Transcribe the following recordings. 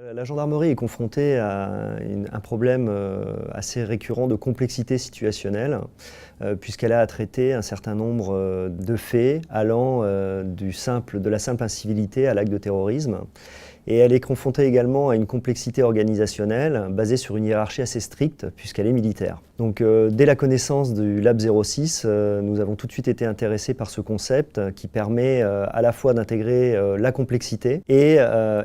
La gendarmerie est confrontée à un problème assez récurrent de complexité situationnelle, puisqu'elle a à traiter un certain nombre de faits allant de la simple incivilité à l'acte de terrorisme. Et elle est confrontée également à une complexité organisationnelle basée sur une hiérarchie assez stricte, puisqu'elle est militaire. Donc dès la connaissance du Lab 06, nous avons tout de suite été intéressés par ce concept qui permet à la fois d'intégrer la complexité et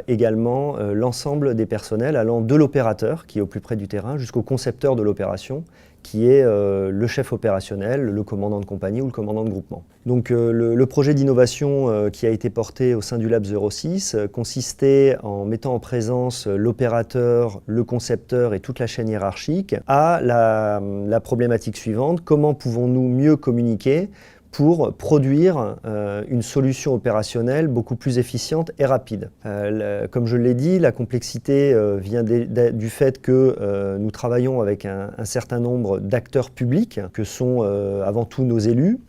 également l'ensemble des personnels allant de l'opérateur, qui est au plus près du terrain, jusqu'au concepteur de l'opération, qui est le chef opérationnel, le commandant de compagnie ou le commandant de groupement. Donc le projet d'innovation qui a été porté au sein du Lab 06 consistait en mettant en présence l'opérateur, le concepteur et toute la chaîne hiérarchique à la problématique suivante: comment pouvons-nous mieux communiquer pour produire une solution opérationnelle beaucoup plus efficiente et rapide. Comme je l'ai dit, la complexité vient du fait que nous travaillons avec un certain nombre d'acteurs publics, que sont avant tout nos élus,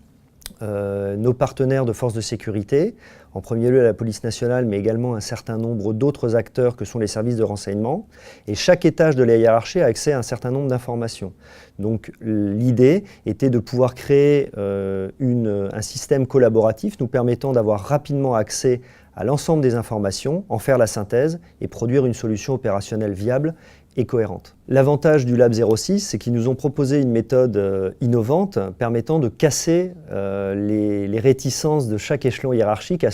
nos partenaires de forces de sécurité, en premier lieu la police nationale, mais également un certain nombre d'autres acteurs que sont les services de renseignement. Et chaque étage de la hiérarchie a accès à un certain nombre d'informations. Donc l'idée était de pouvoir créer un système collaboratif nous permettant d'avoir rapidement accès à l'ensemble des informations, en faire la synthèse et produire une solution opérationnelle viable et cohérente. L'avantage du Lab 06, c'est qu'ils nous ont proposé une méthode innovante permettant de casser les réticences de chaque échelon hiérarchique à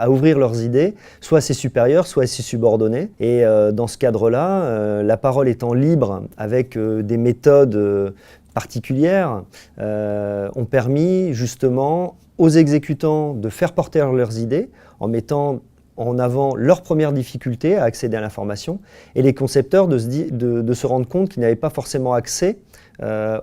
ouvrir leurs idées, soit à ses supérieurs, soit à ses subordonnés. Et dans ce cadre-là, la parole étant libre avec des méthodes particulières, ont permis justement aux exécutants de faire porter leurs idées en mettant en avant leurs premières difficultés à accéder à l'information, et les concepteurs de se rendre compte qu'ils n'avaient pas forcément accès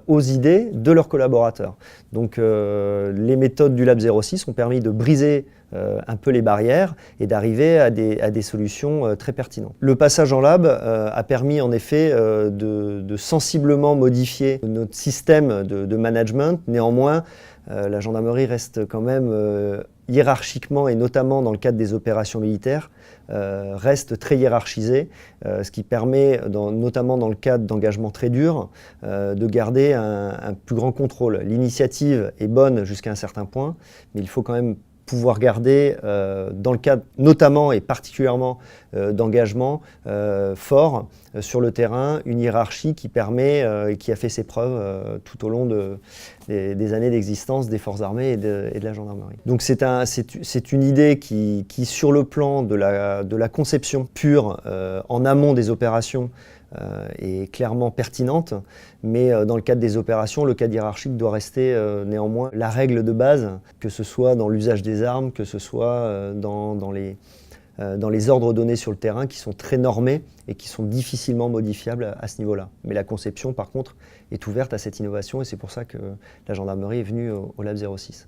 aux idées de leurs collaborateurs. Donc les méthodes du Lab 06 ont permis de briser un peu les barrières et d'arriver à des solutions très pertinentes. Le passage en lab a permis en effet de sensiblement modifier notre système de management. Néanmoins, la gendarmerie reste quand même hiérarchiquement, et notamment dans le cadre des opérations militaires, reste très hiérarchisée, ce qui permet, notamment dans le cadre d'engagements très durs, de garder un plus grand contrôle. L'initiative est bonne jusqu'à un certain point, mais il faut quand même pouvoir garder, dans le cadre notamment et particulièrement d'engagements forts sur le terrain, une hiérarchie qui permet et qui a fait ses preuves tout au long des années d'existence des forces armées et de la gendarmerie. Donc c'est une idée qui, sur le plan de la conception pure en amont des opérations, est clairement pertinente, mais dans le cadre des opérations, le cadre hiérarchique doit rester néanmoins la règle de base, que ce soit dans l'usage des armes, que ce soit dans les ordres donnés sur le terrain, qui sont très normés et qui sont difficilement modifiables à ce niveau-là. Mais la conception, par contre, est ouverte à cette innovation, et c'est pour ça que la gendarmerie est venue au Lab 06.